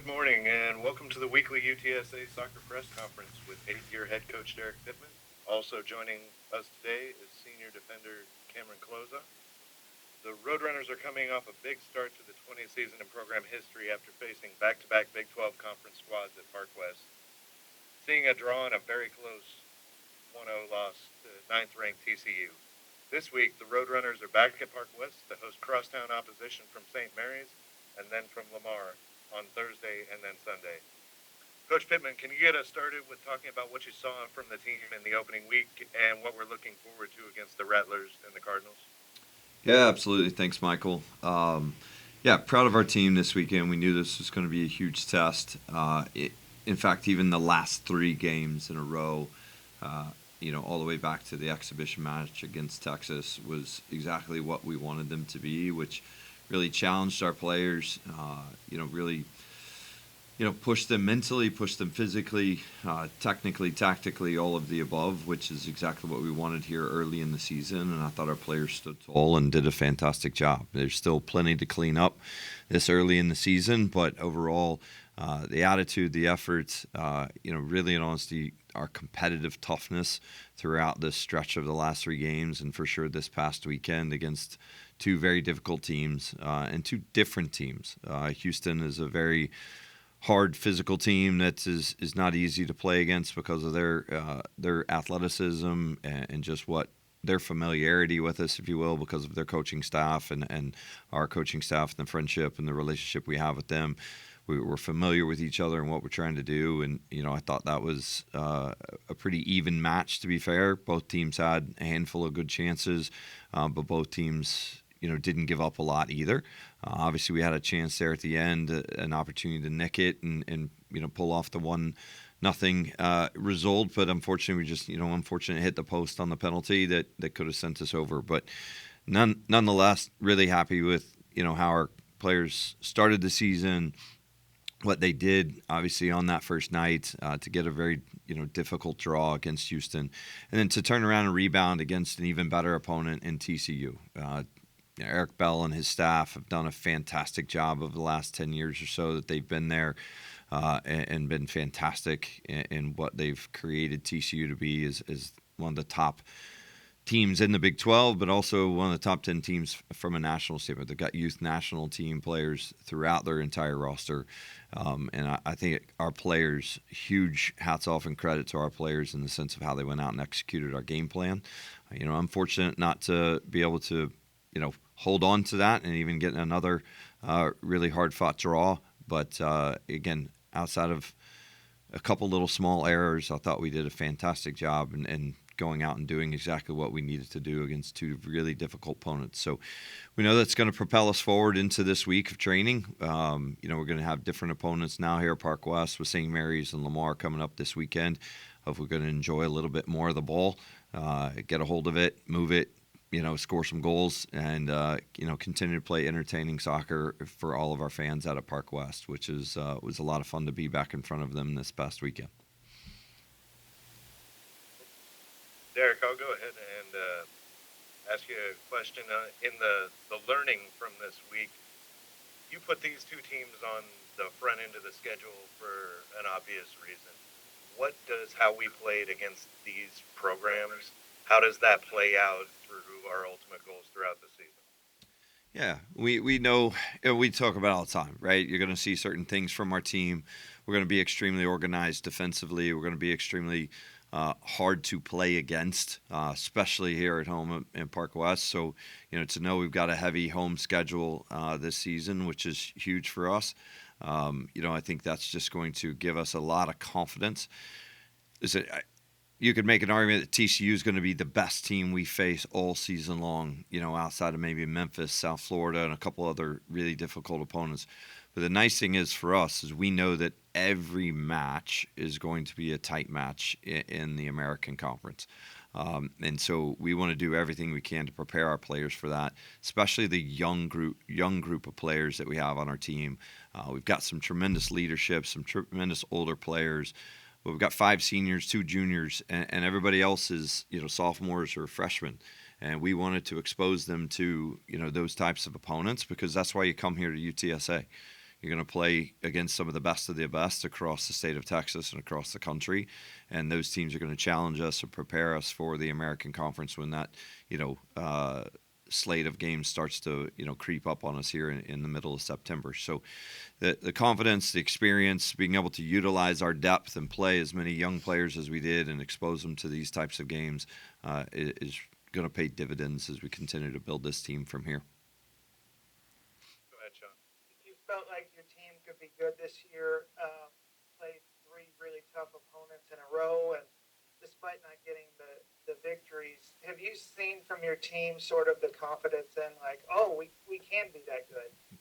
Good morning and welcome to the weekly UTSA soccer press conference with 8th-year head coach Derek Pittman. Also joining us today is senior defender Kameron Kloza. The Roadrunners are coming off a big start to the 20th season in program history after facing back-to-back Big 12 conference squads at Park West. Seeing a draw and a very close 1-0 loss to 9th-ranked TCU. This week, the Roadrunners are back at Park West to host crosstown opposition from St. Mary's and then from Lamar on Thursday and then Sunday. Coach Pittman, can you get us started with talking about what you saw from the team in the opening week and what we're looking forward to against the Rattlers and the Cardinals? Yeah, absolutely. Thanks, Michael. Proud of our team this weekend. We knew this was going to be a huge test. In fact, even the last 3 games in a row, all the way back to the exhibition match against Texas was exactly what we wanted them to be, which really challenged our players, pushed them mentally, pushed them physically, technically, tactically, all of the above, which is exactly what we wanted here early in the season. And I thought our players stood tall and did a fantastic job. There's still plenty to clean up this early in the season, but overall, the attitude, the effort, really in honesty, our competitive toughness throughout this stretch of the last 3 games, and for sure this past weekend against 2 very difficult teams and 2 different teams. Houston is a very hard physical team that is not easy to play against because of their athleticism and just what their familiarity with us, if you will, because of their coaching staff and our coaching staff and the friendship and the relationship we have with them. We're familiar with each other and what we're trying to do, and I thought that was a pretty even match. To be fair, both teams had a handful of good chances, but both teams didn't give up a lot either. Obviously, we had a chance there at the end, an opportunity to nick it and pull off the 1-0 result, but unfortunately, we just hit the post on the penalty that could have sent us over. But nonetheless, really happy with how our players started the season. What they did, obviously, on that first night to get a very difficult draw against Houston, and then to turn around and rebound against an even better opponent in TCU. Eric Bell and his staff have done a fantastic job over the last 10 years or so that they've been there and been fantastic in what they've created TCU to be is one of the top teams in the Big 12, but also one of the top 10 teams from a national standpoint. They've got youth national team players throughout their entire roster. And I think our players, huge hats off and credit to our players in the sense of how they went out and executed our game plan. I'm fortunate not to be able to, hold on to that and even get another really hard-fought draw. But, again, outside of a couple little small errors, I thought we did a fantastic job and going out and doing exactly what we needed to do against 2 really difficult opponents. So we know that's going to propel us forward into this week of training. We're going to have different opponents now here at Park West with St. Mary's and Lamar coming up this weekend. Hopefully we're going to enjoy a little bit more of the ball, get a hold of it, move it, score some goals, and, continue to play entertaining soccer for all of our fans out at Park West, which was a lot of fun to be back in front of them this past weekend. Derek, I'll go ahead and ask you a question. In the learning from this week, you put these 2 teams on the front end of the schedule for an obvious reason. What does how we played against these programs, how does that play out through our ultimate goals throughout the season? Yeah, we know, we talk about it all the time, right? You're going to see certain things from our team. We're going to be extremely organized defensively. We're going to be extremely hard to play against, especially here at home in Park West. So, to know we've got a heavy home schedule this season, which is huge for us. I think that's just going to give us a lot of confidence. You could make an argument that TCU is going to be the best team we face all season long, outside of maybe Memphis, South Florida, and a couple other really difficult opponents. But the nice thing is for us is we know that every match is going to be a tight match in the American Conference. And so we want to do everything we can to prepare our players for that, especially the young group of players that we have on our team. We've got some tremendous leadership, some tremendous older players. We've got 5 seniors, 2 juniors, and everybody else is, sophomores or freshmen. And we wanted to expose them to, those types of opponents because that's why you come here to UTSA. You're going to play against some of the best across the state of Texas and across the country, and those teams are going to challenge us and prepare us for the American Conference when that, slate of games starts to, creep up on us here in the middle of September. So the confidence, the experience, being able to utilize our depth and play as many young players as we did and expose them to these types of games is going to pay dividends as we continue to build this team from here. Go ahead, Sean. You felt like your team could be good this year, played 3 really tough opponents in a row, and despite not getting the victories, have you seen from your team sort of the confidence in like, oh, we can be that good?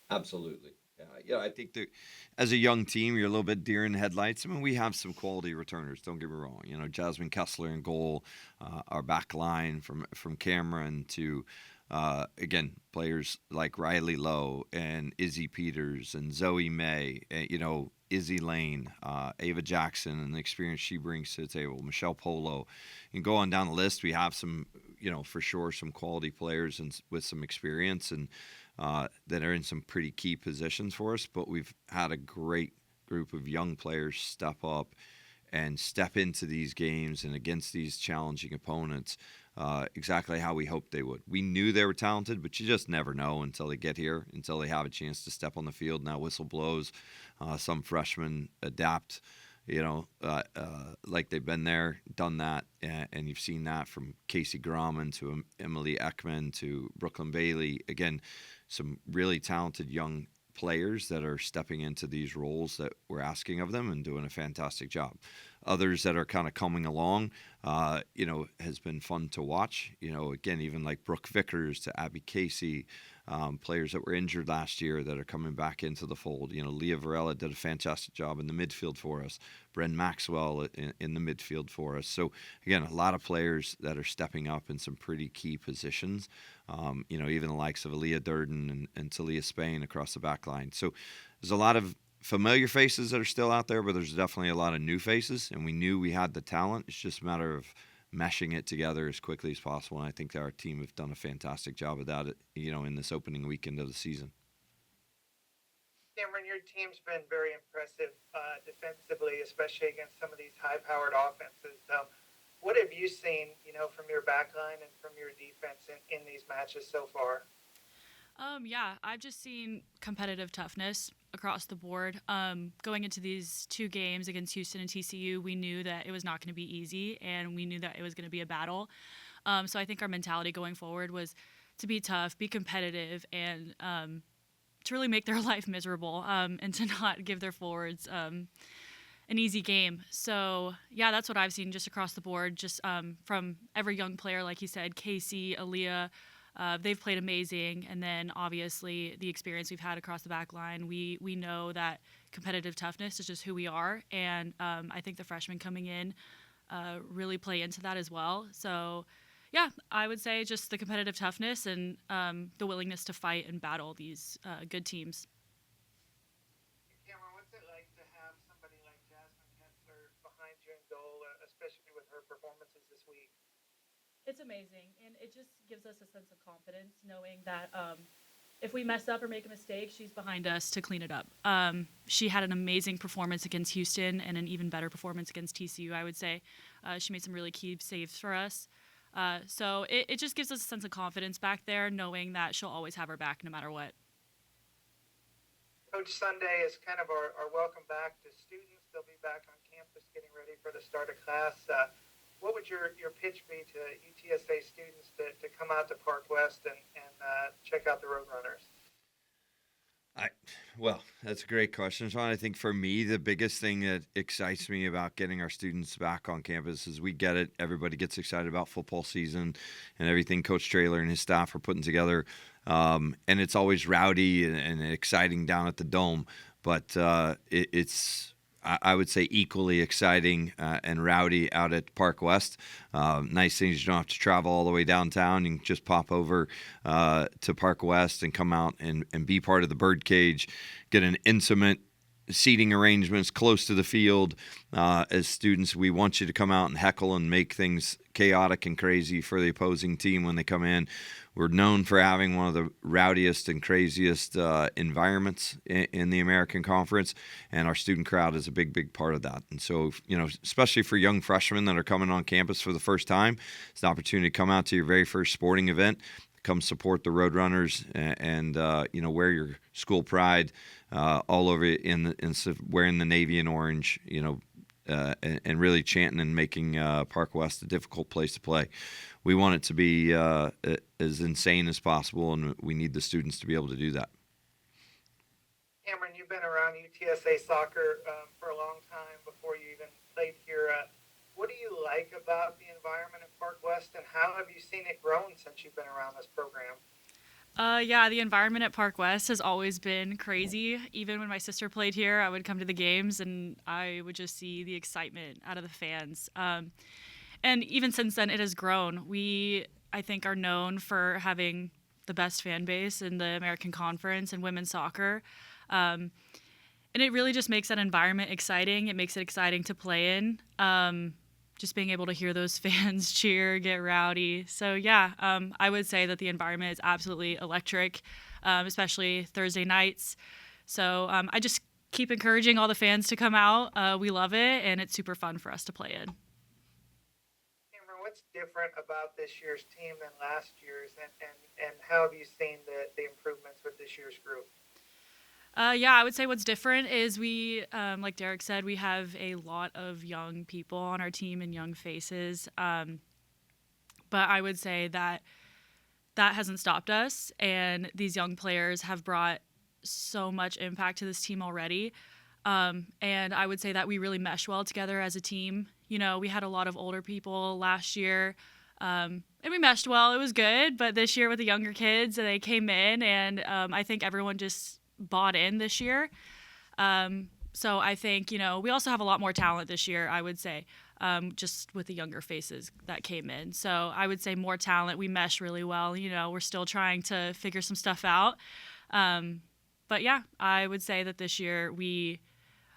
Absolutely. I think that as a young team, you're a little bit deer in the headlights. I mean, we have some quality returners. Don't get me wrong. Jasmine Kessler in goal, our back line from Cameron to, again, players like Riley Lowe and Izzy Peters and Zoe May, Izzy Lane, Ava Jackson, and the experience she brings to the table, Michelle Polo. And go on down the list. We have some, for sure, some quality players and with some experience and that are in some pretty key positions for us. But we've had a great group of young players step up and step into these games and against these challenging opponents exactly how we hoped they would. We knew they were talented, but you just never know until they get here, until they have a chance to step on the field. Now whistle blows. Some freshmen adapt, like they've been there, done that, and you've seen that from Casey Grauman to Emily Ekman to Brooklyn Bailey. Again, some really talented young players that are stepping into these roles that we're asking of them and doing a fantastic job. Others that are kind of coming along, has been fun to watch. Again, even like Brooke Vickers to Abby Casey, players that were injured last year that are coming back into the fold. Leah Varela did a fantastic job in the midfield for us. Bren Maxwell in the midfield for us. So, again, a lot of players that are stepping up in some pretty key positions. Even the likes of Aaliyah Durden and Talia Spain across the back line. So there's a lot of familiar faces that are still out there, but there's definitely a lot of new faces, and we knew we had the talent. It's just a matter of meshing it together as quickly as possible, and I think that our team have done a fantastic job of that, in this opening weekend of the season. Cameron, your team's been very impressive defensively, especially against some of these high-powered offenses. What have you seen, from your back line and from your defense in these matches so far? I've just seen competitive toughness across the board. Going into these 2 games against Houston and TCU, we knew that it was not going to be easy, and we knew that it was going to be a battle. So I think our mentality going forward was to be tough, be competitive, and to really make their life miserable and to not give their forwards an easy game. So, that's what I've seen just across the board, just from every young player, like you said, Casey, Aaliyah. They've played amazing, and then obviously the experience we've had across the back line, we know that competitive toughness is just who we are, and I think the freshmen coming in really play into that as well. So, I would say just the competitive toughness and the willingness to fight and battle these good teams. Cameron, what's it like to have somebody like Jasmine Kessler behind you in goal, especially with her performances this week? It's amazing, and it just gives us a sense of confidence knowing that if we mess up or make a mistake, she's behind us to clean it up. She had an amazing performance against Houston and an even better performance against TCU, I would say. She made some really key saves for us. So it just gives us a sense of confidence back there, knowing that she'll always have our back no matter what. Coach Sunday is kind of our welcome back to students. They'll be back on campus getting ready for the start of class. What would your pitch be to UTSA students to come out to Park West and check out the Roadrunners? Well, that's a great question, Sean. I think for me, the biggest thing that excites me about getting our students back on campus is we get it. Everybody gets excited about football season and everything Coach Traylor and his staff are putting together. And it's always rowdy and exciting down at the Dome. But it's I would say equally exciting and rowdy out at Park West. Nice things, you don't have to travel all the way downtown. You can just pop over to Park West and come out and be part of the birdcage, get an intimate seating arrangements close to the field. As students, we want you to come out and heckle and make things chaotic and crazy for the opposing team when they come in. we're known for having one of the rowdiest and craziest environments in the American Conference, and our student crowd is a big part of that. And so, especially for young freshmen that are coming on campus for the first time, it's an opportunity to come out to your very first sporting event, come support the Roadrunners, and wear your school pride all over wearing the navy and orange, and really chanting and making Park West a difficult place to play. We want it to be as insane as possible, and we need the students to be able to do that. Kameron, you've been around UTSA soccer for a long time before you even played here. What do you like about the environment at Park West, and how have you seen it grown since you've been around this program? The environment at Park West has always been crazy. Even when my sister played here, I would come to the games and I would just see the excitement out of the fans. And even since then, it has grown. We, I think, are known for having the best fan base in the American Conference and women's soccer. And it really just makes that environment exciting. It makes it exciting to play in. Just being able to hear those fans cheer, get rowdy. So, I would say that the environment is absolutely electric, especially Thursday nights. So I just keep encouraging all the fans to come out. We love it, and it's super fun for us to play in. Kameron, what's different about this year's team than last year's, and how have you seen the improvements with this year's group? I would say what's different is we, like Derek said, we have a lot of young people on our team and young faces. But I would say that hasn't stopped us, and these young players have brought so much impact to this team already. And I would say that we really mesh well together as a team. We had a lot of older people last year, and we meshed well. It was good. But this year with the younger kids, they came in, and I think everyone just bought in this year. So I think, we also have a lot more talent this year, I would say, just with the younger faces that came in. So I would say more talent. We mesh really well. We're still trying to figure some stuff out. But I would say that this year we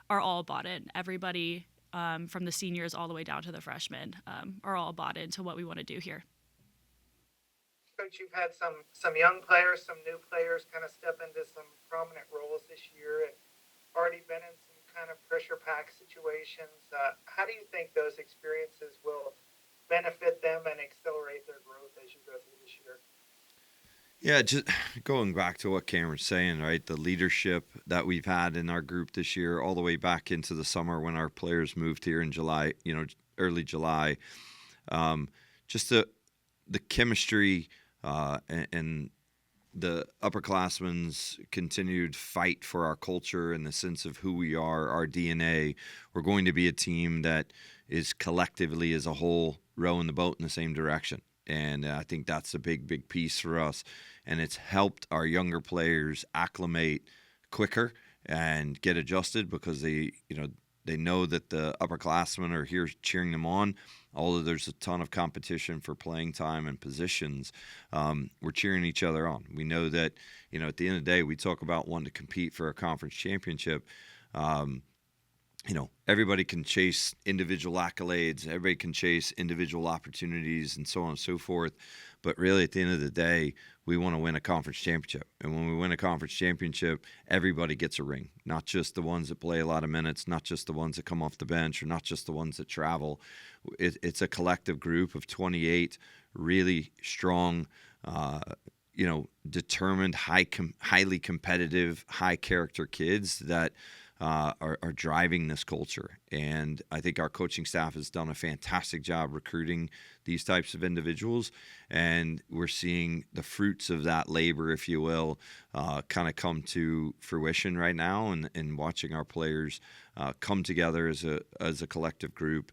are all bought in. Everybody from the seniors all the way down to the freshmen are all bought into what we want to do here. Coach, you've had some young players, some new players kind of step into some prominent roles this year and already been in some kind of pressure-packed situations. How do you think those experiences will benefit them and accelerate their growth as you go through this year? Yeah, just going back to what Kameron's saying, right? The leadership that we've had in our group this year, all the way back into the summer when our players moved here in July, early July. Just the chemistry and the upperclassmen's continued fight for our culture and the sense of who we are, our DNA. We're going to be a team that is collectively as a whole rowing the boat in the same direction. And I think that's a big piece for us. And it's helped our younger players acclimate quicker and get adjusted because they know that the upperclassmen are here cheering them on. Although there's a ton of competition for playing time and positions, we're cheering each other on. We know that, at the end of the day, we talk about wanting to compete for a conference championship. Everybody can chase individual accolades. Everybody can chase individual opportunities and so on and so forth. But really, at the end of the day, we want to win a conference championship. And when we win a conference championship, everybody gets a ring, not just the ones that play a lot of minutes, not just the ones that come off the bench, or not just the ones that travel. It's a collective group of 28 really strong, determined, highly competitive, high-character kids that are driving this culture. And I think our coaching staff has done a fantastic job recruiting these types of individuals, and we're seeing the fruits of that labor, if you will, kind of come to fruition right now, and watching our players come together as a collective group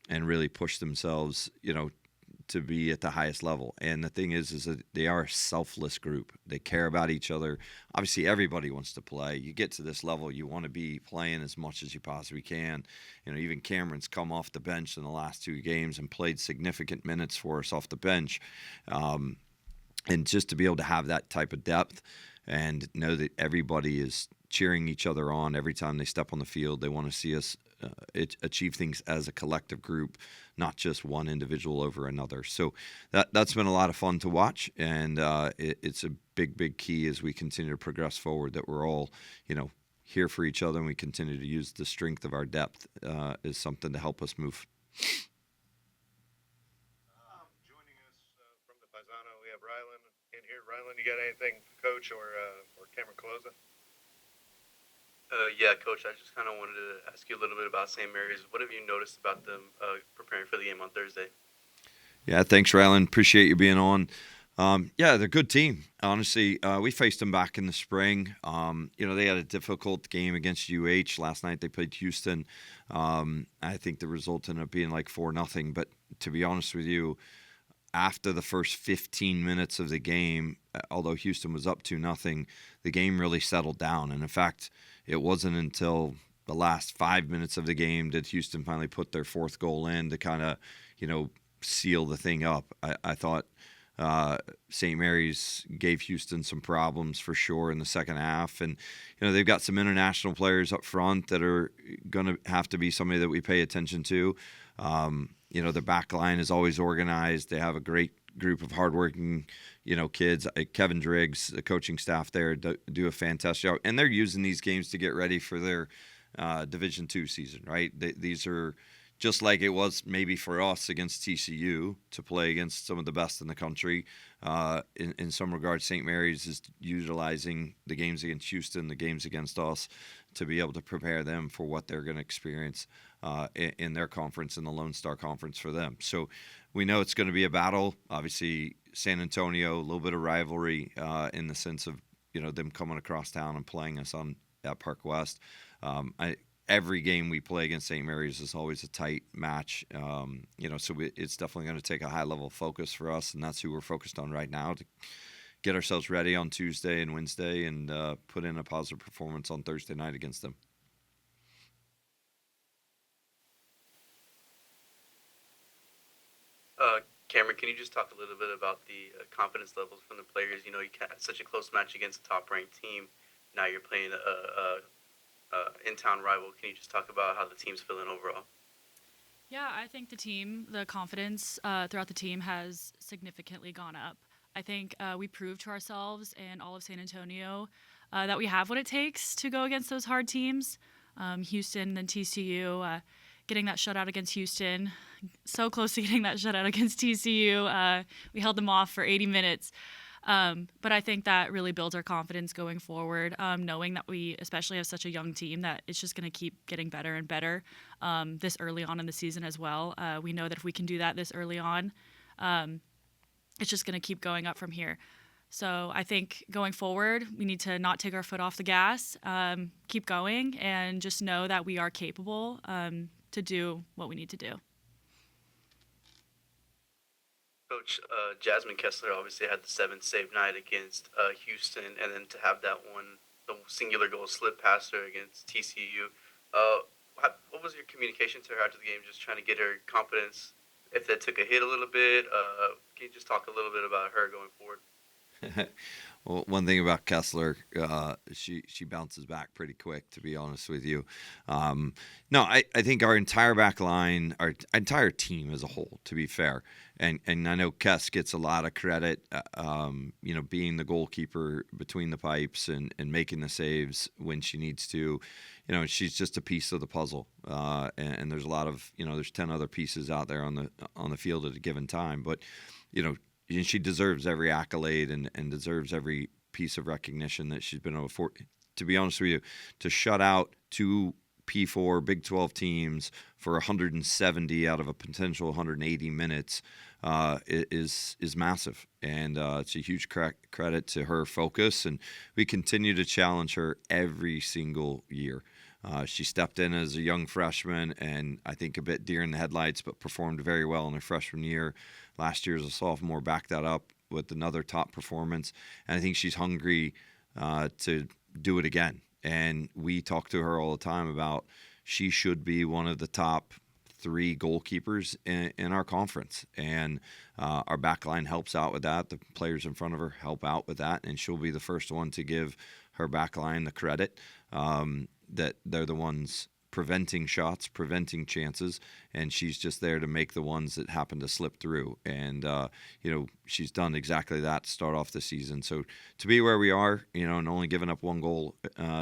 and really push themselves, to be at the highest level. And the thing is that they are a selfless group. They care about each other. Obviously, everybody wants to play. You get to this level, you want to be playing as much as you possibly can. Even Cameron's come off the bench in the last 2 games and played significant minutes for us off the bench. And just to be able to have that type of depth and know that everybody is cheering each other on every time they step on the field. They want to see us achieve things as a collective group, not just one individual over another. So that's been a lot of fun to watch, and it's a big key as we continue to progress forward, that we're all, here for each other, and we continue to use the strength of our depth as something to help us move. Joining us from the Paisano, we have Rylan in here. Rylan, you got anything for Coach or Kameron Kloza? Yeah, Coach, I just kind of wanted to ask you a little bit about St. Mary's. What have you noticed about them preparing for the game on Thursday? Yeah, thanks, Rylan. Appreciate you being on. Yeah, they're a good team. Honestly, we faced them back in the spring. They had a difficult game against UH last night. They played Houston. I think the result ended up being like 4-0. But to be honest with you, after the first 15 minutes of the game, although Houston was up 2-0, the game really settled down. And in fact, it wasn't until the last 5 minutes of the game did Houston finally put their fourth goal in to kind of, seal the thing up. I thought St. Mary's gave Houston some problems for sure in the second half. And, they've got some international players up front that are going to have to be somebody that we pay attention to. The back line is always organized. They have a great group of hardworking, kids. Kevin Driggs, the coaching staff there, do a fantastic job. And they're using these games to get ready for their Division II season, right? These are just like it was maybe for us against TCU to play against some of the best in the country. In some regards, St. Mary's is utilizing the games against Houston, the games against us, to be able to prepare them for what they're going to experience in their conference, in the Lone Star Conference for them. So we know it's going to be a battle. Obviously, San Antonio, a little bit of rivalry in the sense of, them coming across town and playing us at Park West. Every game we play against St. Mary's is always a tight match. So it's definitely going to take a high level of focus for us, and that's who we're focused on right now, to get ourselves ready on Tuesday and Wednesday and put in a positive performance on Thursday night against them. Kameron, can you just talk a little bit about the confidence levels from the players? You had such a close match against a top-ranked team. Now you're playing a in-town rival. Can you just talk about how the team's feeling overall? Yeah, I think the confidence throughout the team has significantly gone up. I think we proved to ourselves and all of San Antonio that we have what it takes to go against those hard teams. Houston, then TCU, getting that shutout against Houston, so close to getting that shutout against TCU. We held them off for 80 minutes. But I think that really builds our confidence going forward, knowing that we especially have such a young team that it's just going to keep getting better and better this early on in the season as well. We know that if we can do that this early on, it's just going to keep going up from here. So I think going forward, we need to not take our foot off the gas, keep going, and just know that we are capable to do what we need to do. Coach, Jasmine Kessler obviously had the 7th save night against Houston, and then to have that the singular goal slip past her against TCU. What was your communication to her after the game, just trying to get her confidence, if that took a hit a little bit? Can you just talk a little bit about her going forward? Well, one thing about Kessler, she bounces back pretty quick, to be honest with you. No, I think our entire back line, our entire team as a whole, to be fair, and I know Kess gets a lot of credit, being the goalkeeper between the pipes and making the saves when she needs to. She's just a piece of the puzzle, and there's a lot of, there's 10 other pieces out there on the field at a given time, but, she deserves every accolade and deserves every piece of recognition that she's been able to be honest with you, to shut out 2 P4 Big 12 teams for 170 out of a potential 180 minutes is massive. And it's a huge credit to her focus. And we continue to challenge her every single year. She stepped in as a young freshman and I think a bit deer in the headlights, but performed very well in her freshman year. Last year as a sophomore, backed that up with another top performance. And I think she's hungry to do it again. And we talk to her all the time about she should be one of the top 3 goalkeepers in our conference, and our back line helps out with that. The players in front of her help out with that, and she'll be the first one to give her back line the credit that they're the ones preventing shots, preventing chances, and she's just there to make the ones that happen to slip through. And she's done exactly that to start off the season. So to be where we are, and only giving up 1 goal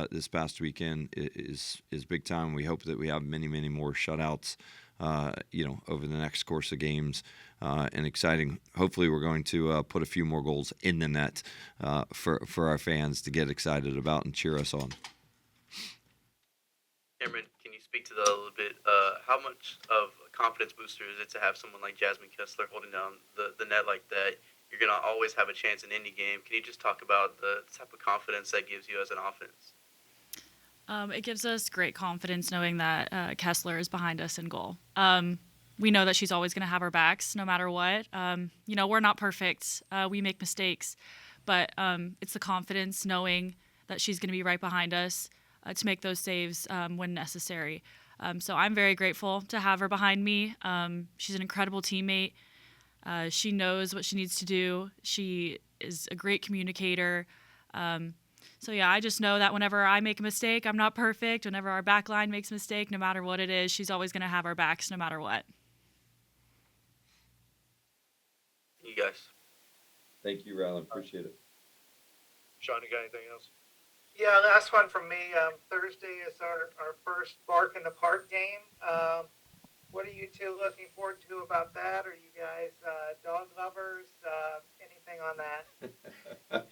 this past weekend is big time. We hope that we have many, many more shutouts, over the next course of games, and exciting. Hopefully, we're going to put a few more goals in the net for our fans to get excited about and cheer us on. Cameron, can you speak to that a little bit? How much of a confidence booster is it to have someone like Jasmine Kessler holding down the net like that? You're going to always have a chance in any game. Can you just talk about the type of confidence that gives you as an offense? It gives us great confidence knowing that Kessler is behind us in goal. We know that she's always going to have our backs no matter what. We're not perfect. We make mistakes. But it's the confidence knowing that she's going to be right behind us to make those saves when necessary. So I'm very grateful to have her behind me. She's an incredible teammate. She knows what she needs to do. She is a great communicator. I just know that whenever I make a mistake, I'm not perfect. Whenever our back line makes a mistake, no matter what it is, she's always going to have our backs no matter what. You guys. Thank you, Rylan. Appreciate it. Sean, you got anything else? Yeah, last one from me. Thursday is our first Bark in the Park game. What are you two looking forward to about that? Are you guys dog lovers? Anything on that?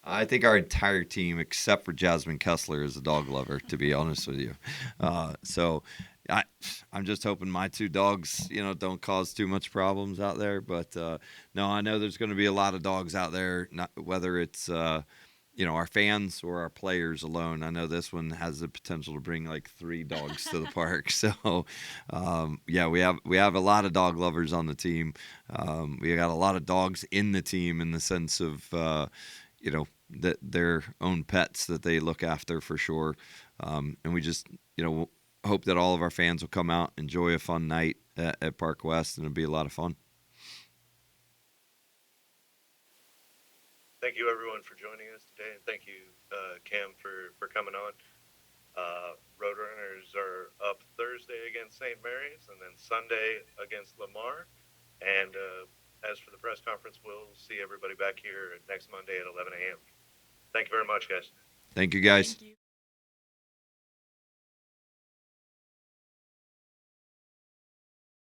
I think our entire team, except for Jasmine Kessler, is a dog lover, to be honest with you. I'm just hoping my 2 dogs, don't cause too much problems out there. But, no, I know there's going to be a lot of dogs out there, whether it's our fans or our players alone. I know this one has the potential to bring like 3 dogs to the park. So, we have a lot of dog lovers on the team. We got a lot of dogs in the team in the sense of, that their own pets that they look after for sure. And we just, hope that all of our fans will come out, enjoy a fun night at Park West, and it'll be a lot of fun. Thank you, everyone, for joining us today, and thank you, Cam, for coming on. Roadrunners are up Thursday against St. Mary's, and then Sunday against Lamar. And as for the press conference, we'll see everybody back here next Monday at 11 a.m. Thank you very much, guys. Thank you, guys. Thank you.